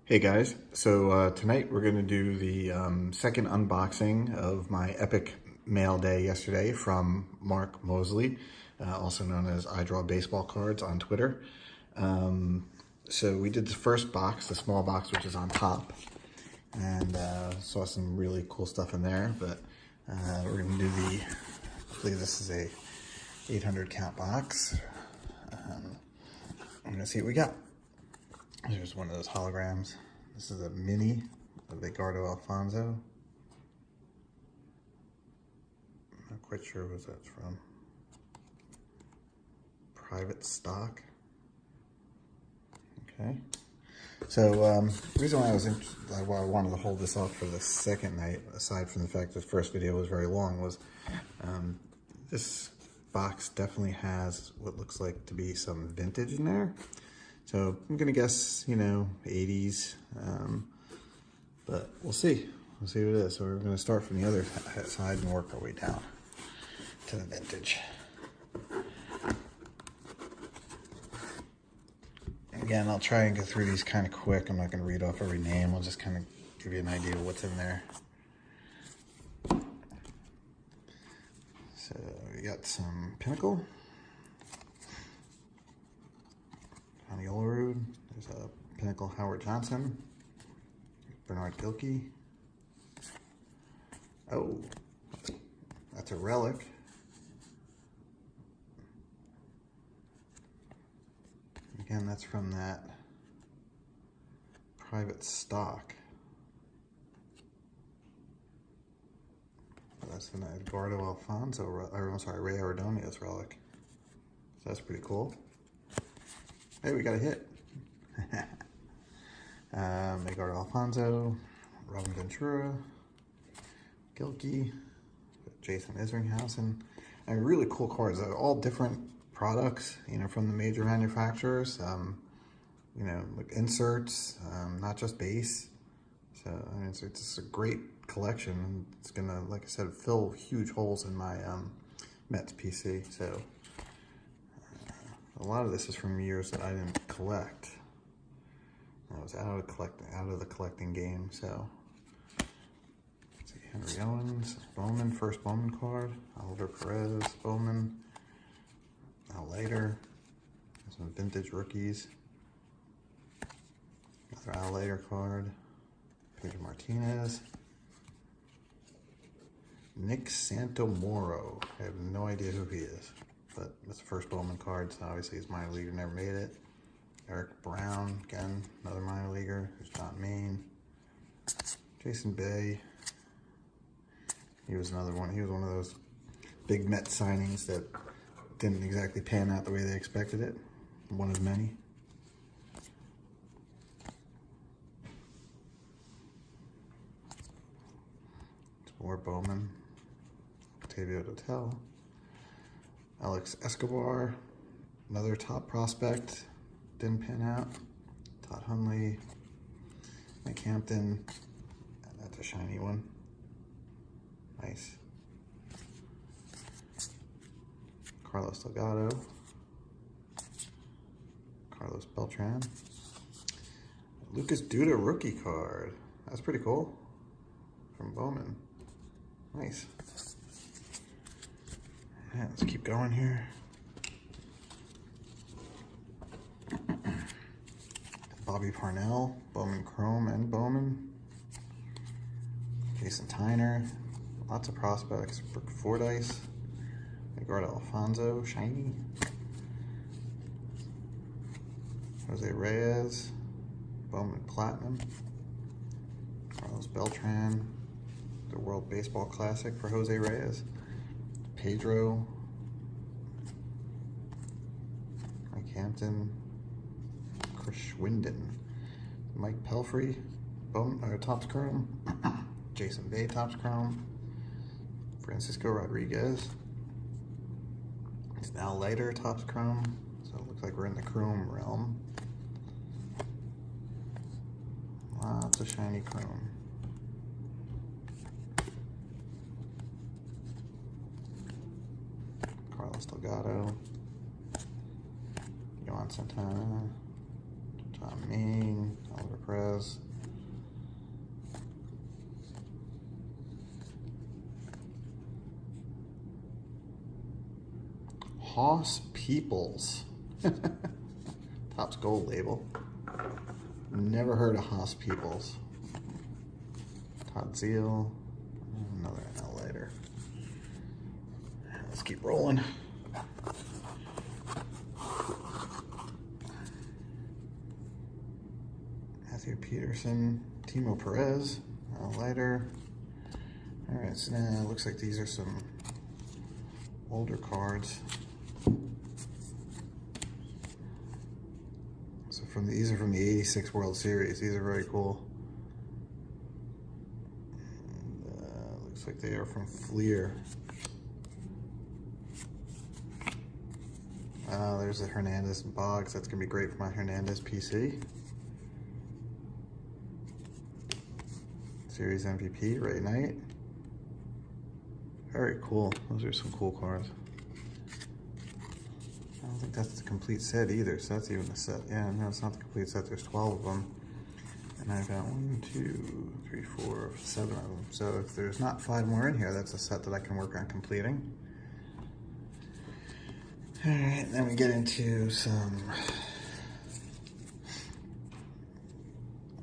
Hey guys, so tonight we're going to do the second unboxing of my epic mail day yesterday from Mark Mosley, also known as I Draw Baseball Cards on Twitter. So we did the first box, the small box, which is on top, and saw some really cool stuff in there, but we're going to do I believe this is a 800 count box. I'm going to see what we got. Here's one of those holograms. This is a mini of Edgardo Alfonzo. I'm not quite sure what that's from. Private stock. Okay. So the reason why I wanted to hold this off for the second night, aside from the fact that the first video was very long, was this box definitely has what looks like to be some vintage in there. So I'm gonna guess, 80s, but we'll see. We'll see what it is. So we're gonna start from the other side and work our way down to the vintage. Again, I'll try and go through these kind of quick. I'm not gonna read off every name. I'll just kind of give you an idea of what's in there. So we got some Pinnacle. Johnny Olerud, there's a Pinnacle Howard Johnson, Bernard Gilkey. Oh, that's a relic. Again, that's from that private stock. That's an Edgardo Alfonzo, Ray Ordonez relic. So that's pretty cool. Hey, we got a hit. Edgardo Alfonzo, Robin Ventura, Gilkey, Jason Isringhausen. I mean, really cool cards. They're all different products, from the major manufacturers. Like inserts, not just base. So I mean, it's a great collection. It's gonna, like I said, fill huge holes in my Mets PC. So. A lot of this is from years that I didn't collect. I was out of the collecting game. So, let's see, Henry Owens, Bowman, first Bowman card. Oliver Perez, Bowman. Now later, some vintage rookies. Another Al Leiter card. Pedro Martinez. Nick Santomoro. I have no idea who he is. But that's the first Bowman card, so obviously he's minor leaguer, never made it. Eric Brown, again, another minor leaguer. There's John Maine. Jason Bay. He was another one. He was one of those big Mets signings that didn't exactly pan out the way they expected it. One of many. More Bowman. Octavio Dotel. Alex Escobar, another top prospect, didn't pan out. Todd Hundley, Mike Hampton, that's a shiny one. Nice. Carlos Delgado, Carlos Beltran, Lucas Duda rookie card. That's pretty cool. From Bowman. Nice. Yeah, let's keep going here. Bobby Parnell, Bowman Chrome and Bowman. Jason Tyner, lots of prospects. Brooke Fordyce, Edgardo Alfonzo, shiny. Jose Reyes, Bowman Platinum. Carlos Beltran, the World Baseball Classic for Jose Reyes. Pedro, Mike Hampton, Chris Schwinden, Mike Pelfrey, Topps Chrome, Jason Bay Topps Chrome, Francisco Rodriguez, it's Al Leiter Topps Chrome, so it looks like we're in the Chrome realm. Lots of shiny Chrome. Carlos Delgado, Yohan Santana, John Maine, Oliver Perez. Hoss Peoples. Topps Gold label. Never heard of Hoss Peoples. Todd Zeal. Another NL later. Let's keep rolling. Matthew Peterson. Timo Perez. Lighter. Alright, so now it looks like these are some older cards. So these are from the '86 World Series. These are very cool. And, looks like they are from Fleer. There's a Hernandez and Boggs. That's gonna be great for my Hernandez PC. Series MVP, Ray Knight. Very cool. Those are some cool cards. I don't think that's the complete set either, so that's even a set. Yeah, no, it's not the complete set. There's 12 of them. And I've got 1, 2, 3, 4, 7 of them. So if there's not 5 more in here, that's a set that I can work on completing. All right, then we get into some,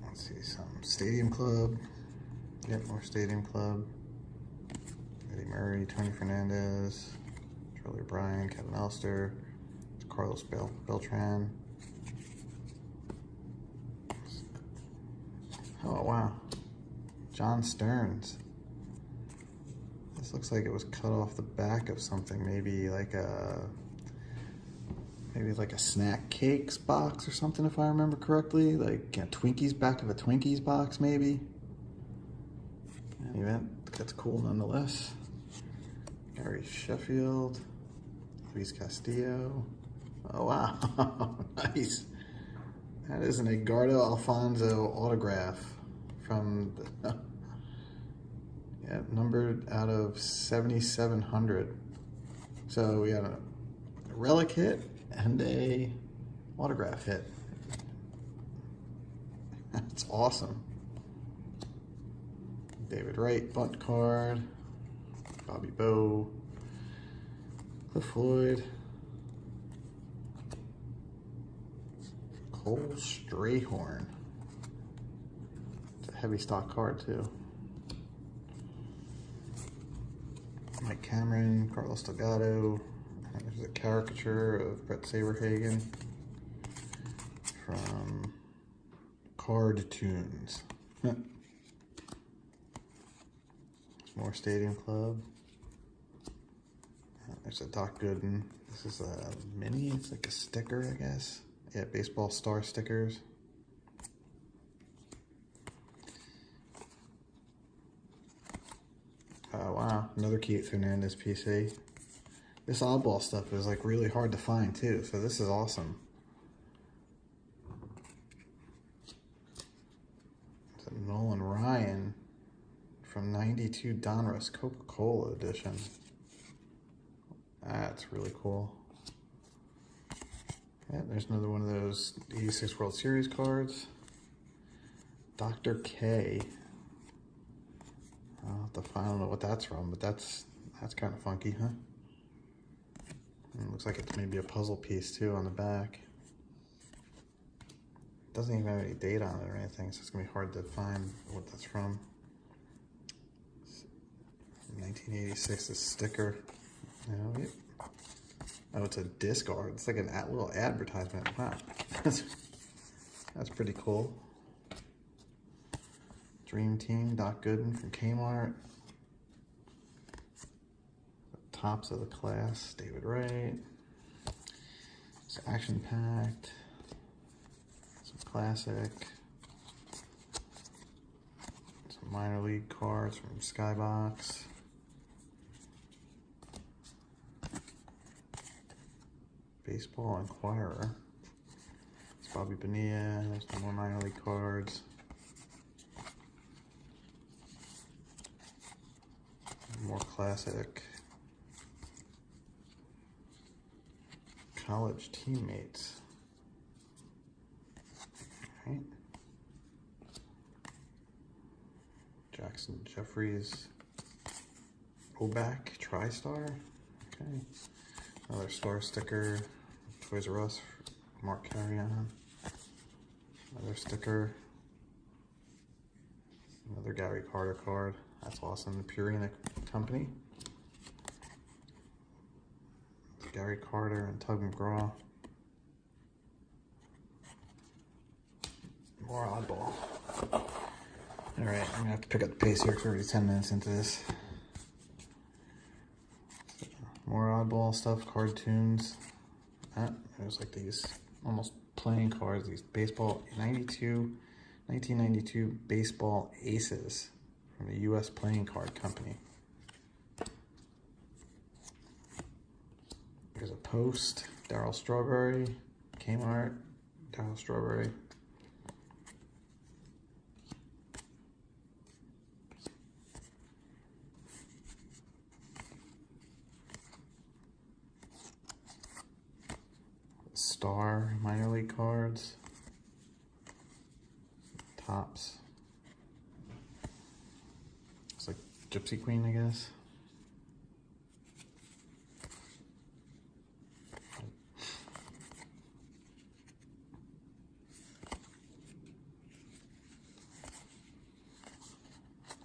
let's see, some Stadium Club. Yep, more Stadium Club. Eddie Murray, Tony Fernandez, Charlie O'Brien, Kevin Elster, Carlos Beltran. Oh, wow. John Stearns. This looks like it was cut off the back of something, maybe like a snack cakes box or something, if I remember correctly. Like a Twinkies, back of a Twinkies box, maybe. In any event, that's cool nonetheless. Gary Sheffield, Luis Castillo. Oh wow, nice. That is an Edgardo Alfonso autograph from the, yeah, numbered out of 7,700. So we got a relic hit and a autograph hit. That's awesome. David Wright, bunt card. Bobby Bowe. Cliff Floyd. Cole Strayhorn. It's a heavy stock card too. Mike Cameron, Carlos Delgado. There's a caricature of Brett Saberhagen from Card Tunes. More Stadium Club. There's a Doc Gooden. This is a mini, it's like a sticker, I guess. Yeah, baseball star stickers. Oh wow, another Keith Hernandez PC. This oddball stuff is like really hard to find too, so this is awesome. It's a Nolan Ryan from '92 Donruss Coca-Cola edition. That's really cool. Yeah, there's another one of those '86 World Series cards. Dr. K. I'll have to find, I don't know what that's from, but that's kind of funky, huh? And it looks like it's maybe a puzzle piece too on the back. Doesn't even have any date on it or anything, so it's gonna be hard to find what that's from. 1986, this sticker. Oh, it's a disc art. It's like a little advertisement. Wow, that's pretty cool. Dream Team, Doc Gooden from Kmart. The tops of the class, David Wright. It's action packed. Some classic. Some minor league cards from Skybox. Baseball Inquirer. It's Bobby Bonilla. There's some more minor league cards. More classic. College Teammates. All right. Jackson Jeffries. Oback TriStar. Okay. Another star sticker. Toys R Us. Mark Carrion. Another sticker. Another Gary Carter card. That's awesome. The Purina Company. Gary Carter and Tug McGraw. More oddball. Alright, I'm gonna have to pick up the pace here because we're already 10 minutes into this. More oddball stuff, cartoons. There's like these almost playing cards, these baseball 1992 baseball aces from the US Playing Card Company. There's a Post, Darryl Strawberry, Kmart, Darryl Strawberry. Star minor league cards. Tops. It's like Gypsy Queen, I guess.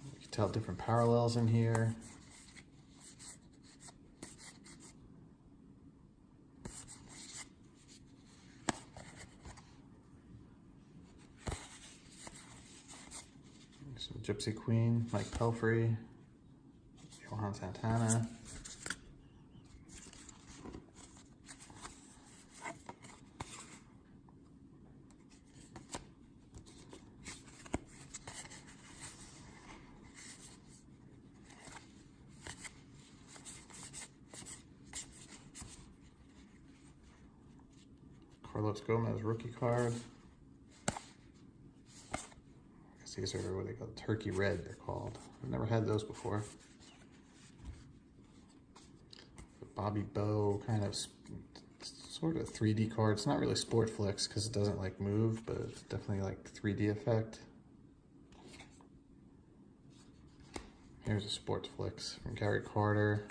You can tell different parallels in here. Some Gypsy Queen, Mike Pelfrey, Johan Santana. Carlos Gomez rookie card. These are what they call turkey red, they're called. I've never had those before. The Bobby Bow kind of sort of 3D card. It's not really Sport Flicks because it doesn't like move, but it's definitely like 3D effect. Here's a Sport Flicks from Gary Carter.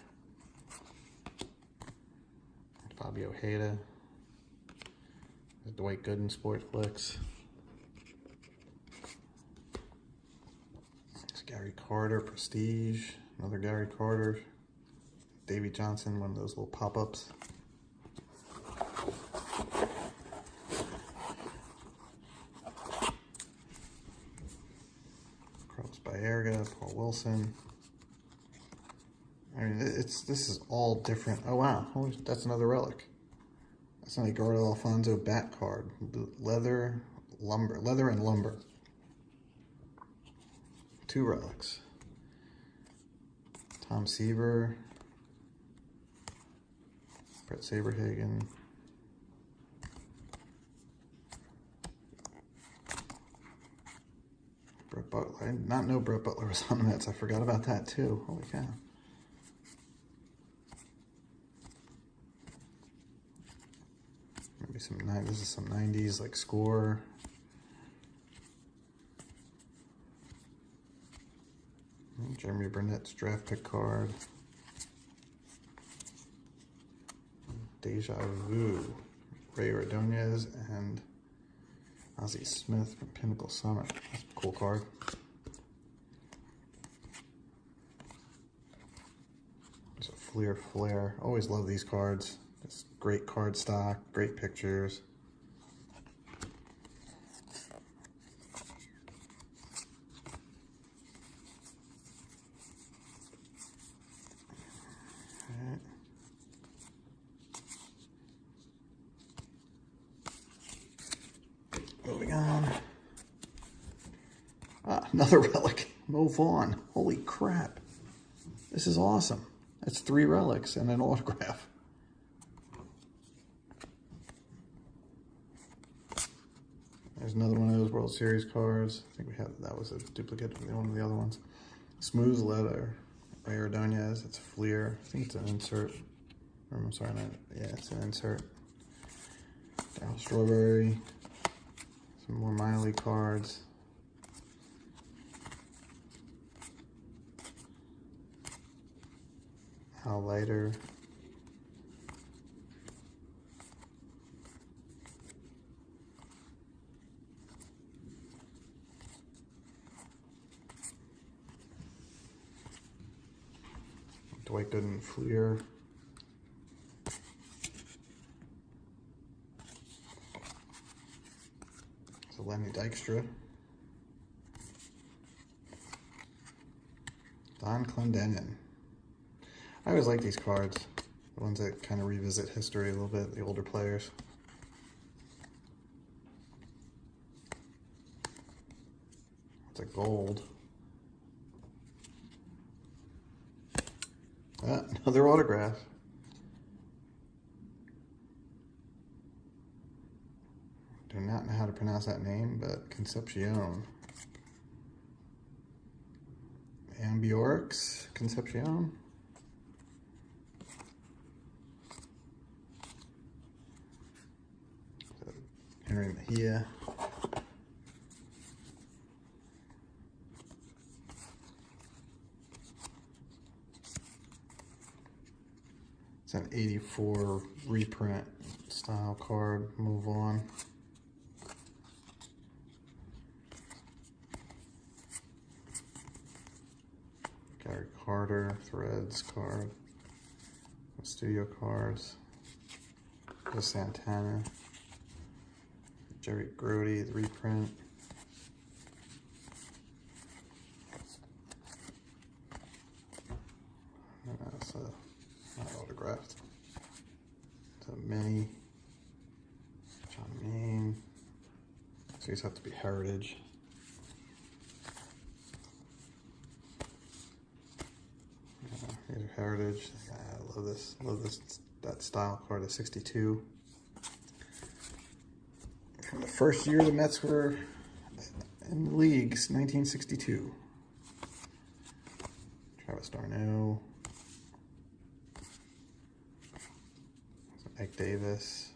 Bobby Ojeda. There's Dwight Gooden Sport Flicks. Gary Carter, Prestige, another Gary Carter, Davey Johnson, one of those little pop-ups. Carlos Baerga, Paul Wilson. I mean, this is all different. Oh wow, that's another relic. That's an Edgardo Alfonzo bat card. Leather and lumber. 2 relics. Tom Seaver, Brett Saberhagen, Brett Butler. I did not know Brett Butler was on the Mets. I forgot about that too. Holy cow. Maybe this is some 90s like Score. Jeremy Burnett's draft pick card. Deja Vu. Ray Ordonez and Ozzie Smith from Pinnacle Summit. That's a cool card. There's a Fleer Flare. Always love these cards. Just great card stock, great pictures. Moving on. Another relic. Mo Vaughn. Holy crap. This is awesome. That's 3 relics and an autograph. There's another one of those World Series cards. I think that was a duplicate of one of the other ones. Smooth Leather. Ray Ordonez. It's Fleer. I think it's an insert. I'm sorry, yeah, it's an insert. Darryl Strawberry. Some more minor league cards. Hal Leiter. Dwight Gooden Fleer. So Lenny Dykstra. Don Clendenin. I always like these cards, the ones that kind of revisit history a little bit, the older players. It's a gold. Another autograph. Do not know how to pronounce that name, but Concepcion. Ambiorix Concepcion. Henry Mejia. It's an 84 reprint style card. Move on. Gary Carter, Threads card. Studio cards. Joe Santana. Jerry Grody, the reprint. That's not autographed. It's a mini. John Mayne. So these have to be Heritage. These are Heritage. I love this. Love this. That style card, the 62. From the first year the Mets were in the leagues, 1962. Travis d'Arnaud. Ike Davis.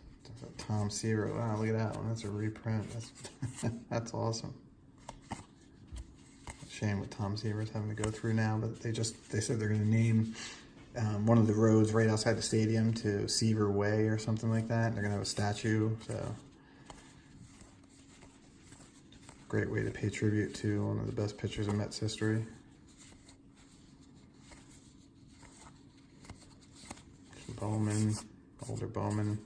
Tom Seaver. Wow, look at that one. That's a reprint. That's that's awesome. Shame what Tom Seaver's having to go through now, but they said they're going to name one of the roads right outside the stadium to Seaver Way or something like that. They're going to have a statue, so great way to pay tribute to one of the best pitchers in Mets history. Bowman, older Bowman.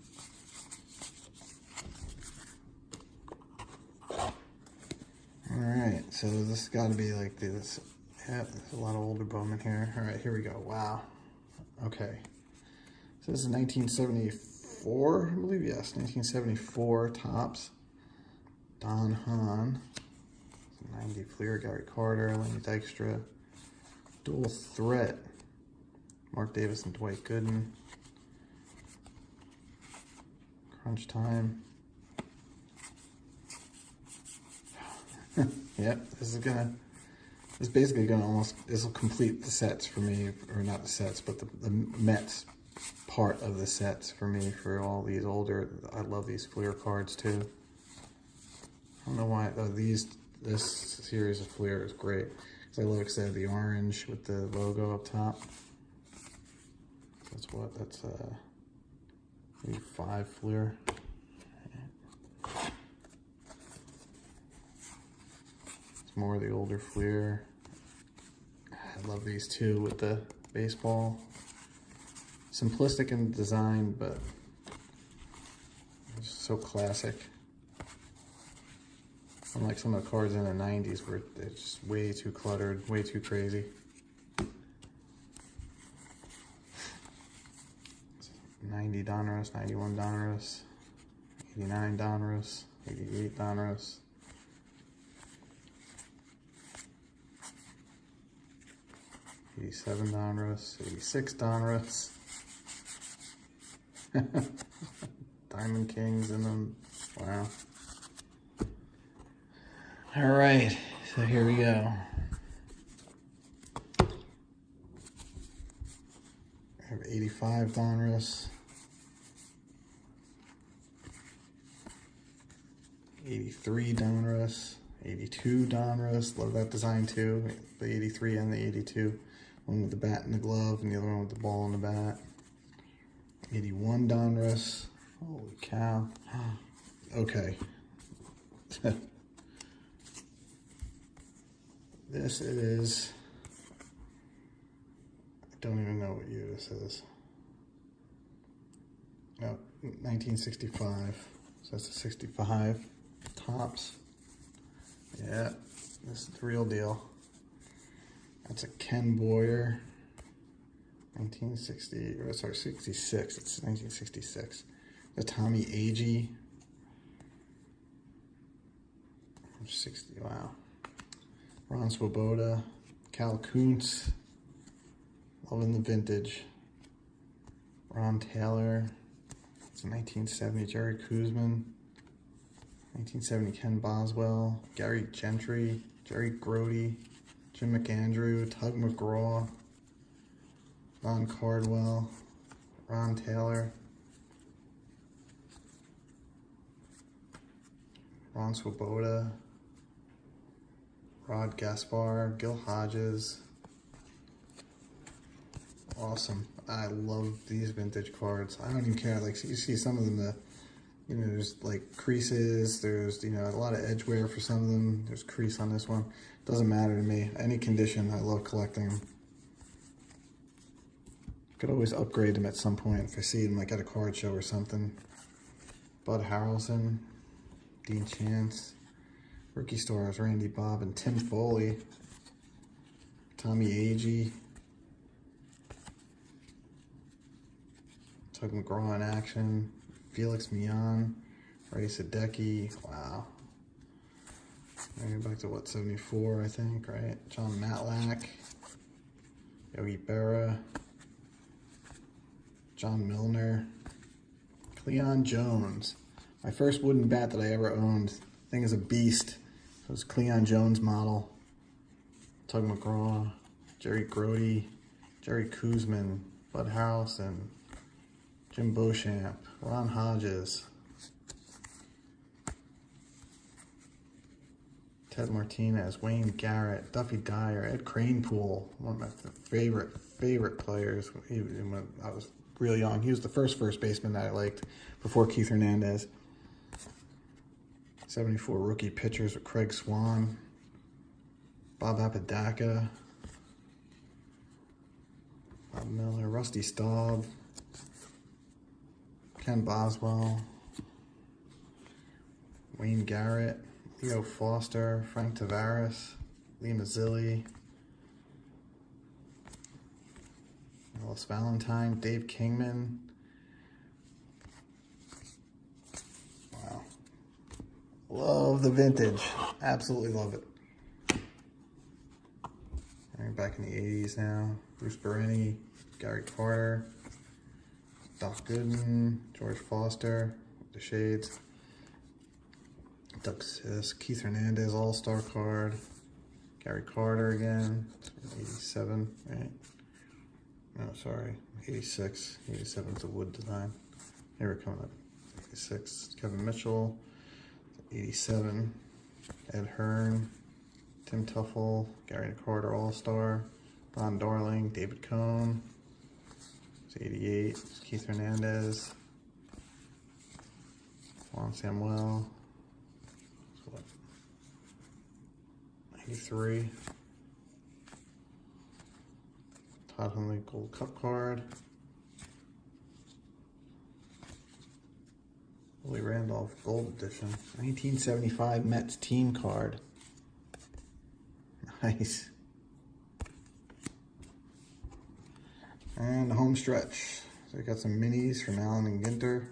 All right, so this has got to be like this. Yeah, there's a lot of older Bowman here. All right, here we go. Wow. Okay. So this is 1974, I believe. Yes, 1974 Topps. Don Hahn. 90 Fleer, Gary Carter, Lenny Dykstra. Dual Threat. Mark Davis and Dwight Gooden. Crunch Time. Yep, this is basically gonna this will complete the sets for me, or not the sets, but the Mets part of the sets for me for all these older. I love these Fleer cards too. I don't know why this series of Fleer is great, because I love the orange with the logo up top. That's maybe 5 Fleer. It's more of the older Fleer. I love these too with the baseball. Simplistic in design, but it's so classic. Unlike some of the cards in the 90s where they're just way too cluttered, way too crazy. 90 Donruss, 91 Donruss, 89 Donruss, 88 Donruss. 87 Donruss, 86 Donruss. Diamond Kings in them. Wow. All right, so here we go. I have 85 Donruss. 83 Donruss. 82 Donruss. Love that design too. The 83 and the 82. One with the bat and the glove, and the other one with the ball and the bat. 81 Donruss. Holy cow. Okay. This is, I don't even know what year this is. No, 1965. So that's a 65 tops. Yeah, this is the real deal. That's a Ken Boyer. 1960, or sorry, 66. It's 1966. The Tommy Agee. 60, wow. Ron Swoboda. Cal Kuntz. Loving the vintage. Ron Taylor. It's 1970. Jerry Koosman. 1970 Ken Boswell. Gary Gentry. Jerry Grody. Jim McAndrew. Tug McGraw. Ron Cardwell. Ron Taylor. Ron Swoboda. Rod Gaspar. Gil Hodges. Awesome. I love these vintage cards. I don't even care. Like, you see some of them, there's like creases. There's, a lot of edge wear for some of them. There's crease on this one. Doesn't matter to me. Any condition, I love collecting them. Could always upgrade them at some point if I see them like at a card show or something. Bud Harrelson, Dean Chance, rookie stars Randy Bob and Tim Foley, Tommy Agee, Tug McGraw in action, Felix Millan, Ray Sadecki. Wow. Maybe back to what, 74, I think, right? John Matlack, Yogi Berra, John Milner, Cleon Jones. My first wooden bat that I ever owned. Thing is a beast. It was Cleon Jones model. Tug McGraw, Jerry Grody, Jerry Koosman, Bud Harrelson, Jim Beauchamp, Ron Hodges, Ted Martinez, Wayne Garrett, Duffy Dyer, Ed Kranepool, one of my favorite players when I was real young. He was the first baseman that I liked before Keith Hernandez. 74 rookie pitchers with Craig Swan, Bob Apodaca, Bob Miller, Rusty Staub, Ken Boswell, Wayne Garrett, Leo Foster, Frank Tavares, Lee Mazzilli, Ellis Valentine, Dave Kingman. Wow. Love the vintage. Absolutely love it. Back in the 80s now. Bruce Berenny, Gary Carter, Doc Gooden, George Foster, the Shades, Doug Sis, Keith Hernandez All-Star card, Gary Carter again, 87, right? No, sorry, 86. 87 is a wood design. Here we're coming up. 86, Kevin Mitchell, 87, Ed Hearn, Tim Tuffle, Gary Carter All-Star, Don Darling, David Cohn. It's 88. It's Keith Hernandez, Juan Samuel. It's what? 93. Todd Hundley Gold Cup card. Willie Randolph Gold Edition. 1975 Mets team card. Nice. And the home stretch. So we got some minis from Allen and Ginter.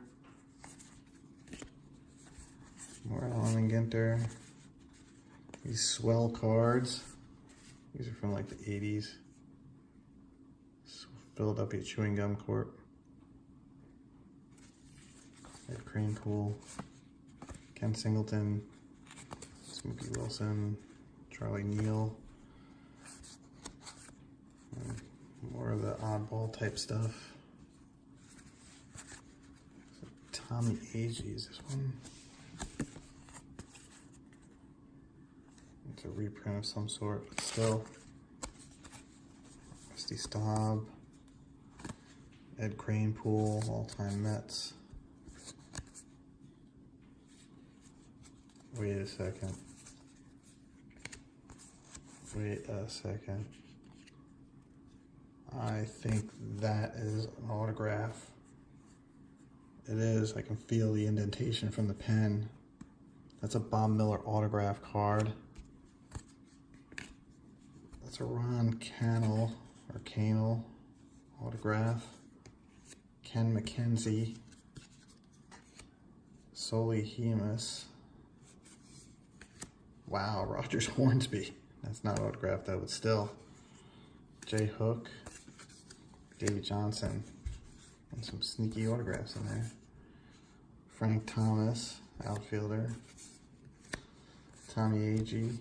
More Allen and Ginter. These swell cards. These are from like the 80s. Philadelphia Chewing Gum Corp. Ed Kranepool. Ken Singleton. Smokey Wilson. Charlie Neal. More of the oddball type stuff. So Tommy Agee is this one. It's a reprint of some sort, but still Rusty Staub, Ed Kranepool, all-time Mets. Wait a second. I think that is an autograph. It is. I can feel the indentation from the pen. That's a Bob Miller autograph card. That's a Ron Cannell or Canel autograph. Ken McKenzie. Soli Hemus. Wow, Rogers Hornsby. That's not autographed though, but still. Jay Hook. Davey Johnson. And some sneaky autographs in there. Frank Thomas, outfielder. Tommy Agee.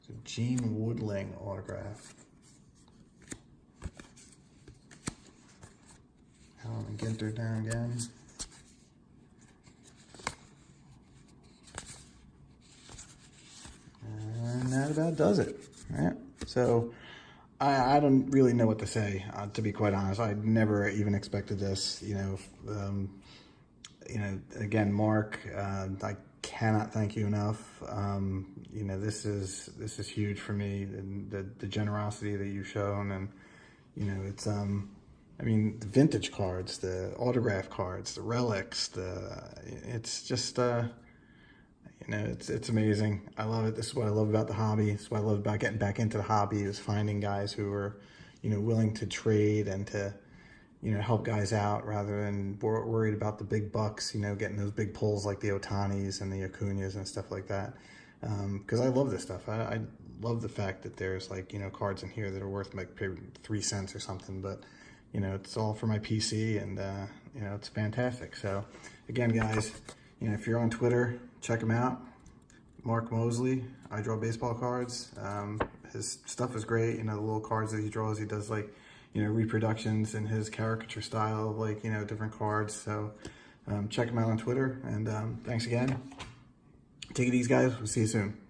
It's a Gene Woodling autograph. Alan Ginter down again. And that about does it. All right. So I don't really know what to say, to be quite honest. I never even expected this. Again, Mark, I cannot thank you enough. This is huge for me, and the generosity that you've shown, and it's the vintage cards, the autograph cards, the relics, it's just it's amazing. I love it. This is what I love about the hobby. This is what I love about getting back into the hobby, is finding guys who are willing to trade and to help guys out rather than worried about the big bucks, getting those big pulls like the Otanis and the Acuñas and stuff like that. Because I love this stuff. I love the fact that there's cards in here that are worth like 3 cents or something, but it's all for my PC, and it's fantastic. So again, guys, if you're on Twitter, check him out. Mark Mosley, I Draw Baseball Cards. His stuff is great. The little cards that he draws, he does reproductions in his caricature style of different cards. So check him out on Twitter, and thanks again. Take it easy, guys. We'll see you soon.